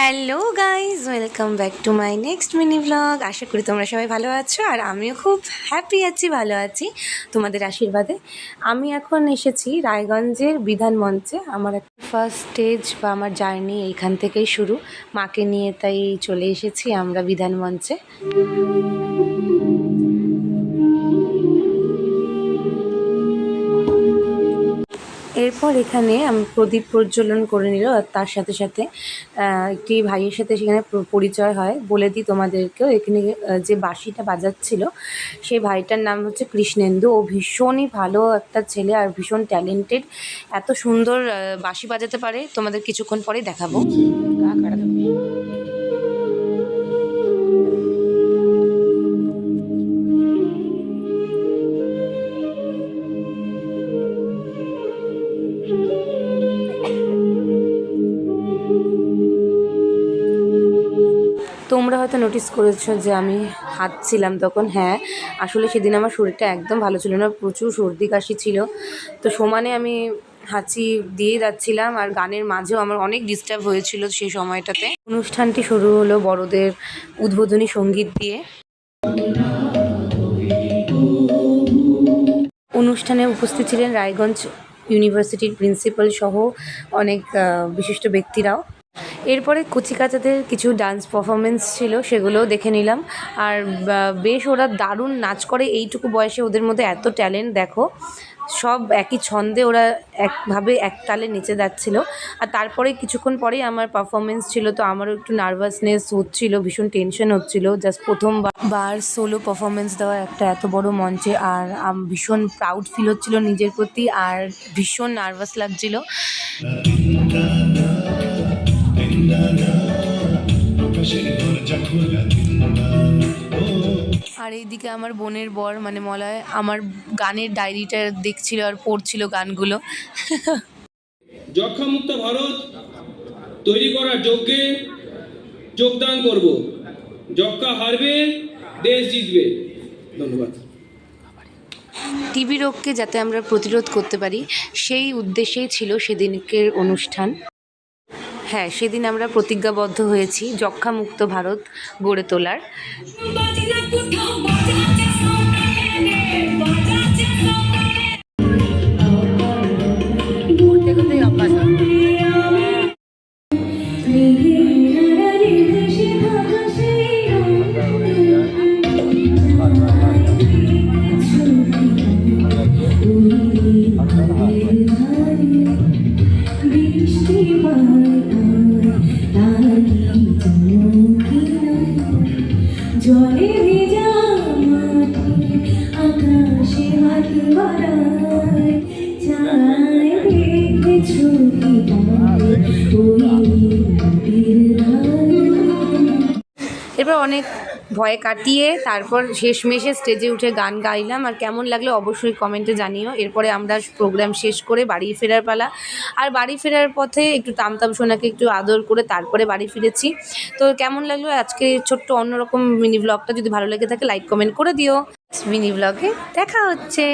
Hello guys, welcome back to my next mini blog. আশা করি তোমরা সবাই ভালো আছো আর আমিও খুব হ্যাপি আছি, ভালো আছি তোমাদের আশীর্বাদে। আমি এখন এসেছি রায়গঞ্জের বিধান মঞ্চে। আমার ফার্স্ট স্টেজ বা আমার জার্নি এইখান থেকেই শুরু। মাকে নিয়ে তাই চলে এসেছি আমরা বিধান মঞ্চে। এরপর এখানে আমি প্রদীপ প্রজ্বলন করে নিল, আর তার সাথে সাথে একটি ভাইয়ের সাথে সেখানে পরিচয় হয়। বলে দিই তোমাদেরকেও, এখানে যে বাঁশিটা বাজাচ্ছিল সেই ভাইটার নাম হচ্ছে কৃষ্ণেন্দু। ও ভীষণই ভালো একটা ছেলে আর ভীষণ ট্যালেন্টেড, এত সুন্দর বাঁশি বাজাতে পারে। তোমাদের কিছুক্ষণ পরেই দেখাবো। তোমরা হয়তো নোটিস করেছো যে আমি হাঁটছিলাম তখন। হ্যাঁ, আসলে সেদিন আমার শরীরটা একদম ভালো ছিল না, প্রচুর সর্দি কাশি ছিল। তো সমানে আমি হাঁচি দিয়ে যাচ্ছিলাম, আর গানের মাঝেও আমার অনেক ডিস্টার্ব হয়েছিল সেই সময়টাতে। অনুষ্ঠানটি শুরু হলো বড়দের উদ্বোধনী সঙ্গীত দিয়ে। অনুষ্ঠানে উপস্থিত ছিলেন রায়গঞ্জ ইউনিভার্সিটির প্রিন্সিপাল সহ অনেক বিশিষ্ট ব্যক্তিরাও। এরপরে কচিকাচাদের কিছু ডান্স পারফরমেন্স ছিল, সেগুলোও দেখে নিলাম। আর বেশ ওরা দারুণ নাচ করে, এইটুকু বয়সে ওদের মধ্যে এত ট্যালেন্ট দেখো। সব একই ছন্দে ওরা একভাবে এক তালে নেচে যাচ্ছিল। আর তারপরে কিছুক্ষণ পরেই আমার পারফরমেন্স ছিল, তো আমারও একটু নার্ভাসনেস হচ্ছিল, ভীষণ টেনশন হচ্ছিল। জাস্ট প্রথমবার সোলো পারফরমেন্স দেওয়া একটা এত বড় মঞ্চে, আর ভীষণ প্রাউড ফিল হচ্ছিল নিজের প্রতি, আর ভীষণ নার্ভাস লাগছিল। আর এইদিকে আমার বোনের বর মানে মলয় আমার গানের ডায়েরিটা দেখছিল আর পড়ছিল গানগুলো। যক্ষ্মামুক্ত ভারত তৈরি করার যজ্ঞে যোগদান করব। যক্ষ্মা হারবে, দেশ জিতবে। ধন্যবাদ। টিবি রোগকে যাতে আমরা প্রতিরোধ করতে পারি সেই উদ্দেশ্যেই ছিল সেদিনকের অনুষ্ঠান। হ্যাঁ, সেদিন আমরা প্রতিজ্ঞাবদ্ধ হয়েছি যক্ষ্মামুক্ত ভারত গড়ে তোলার। জলে ভেজা মাটি আকাশে হাত বাড়ায় চায় দেখে ছবিটা এরপর অনেক ভয় কাটিয়ে তারপর শেষমেশে স্টেজে উঠে গান গাইলাম। আর কেমন লাগলো অবশ্যই কমেন্টে জানিও। এরপরে আমরা প্রোগ্রাম শেষ করে বাড়ি ফেরার পালা। আর বাড়ি ফেরার পথে একটু তামতাম সোনাকে একটু আদর করে তারপরে বাড়ি ফিরেছি। তো কেমন লাগলো আজকে ছোট্ট অন্যরকম মিনি ব্লগটা? যদি ভালো লেগে থাকে লাইক কমেন্ট করে দিও। মিনি ব্লগে দেখা হচ্ছে।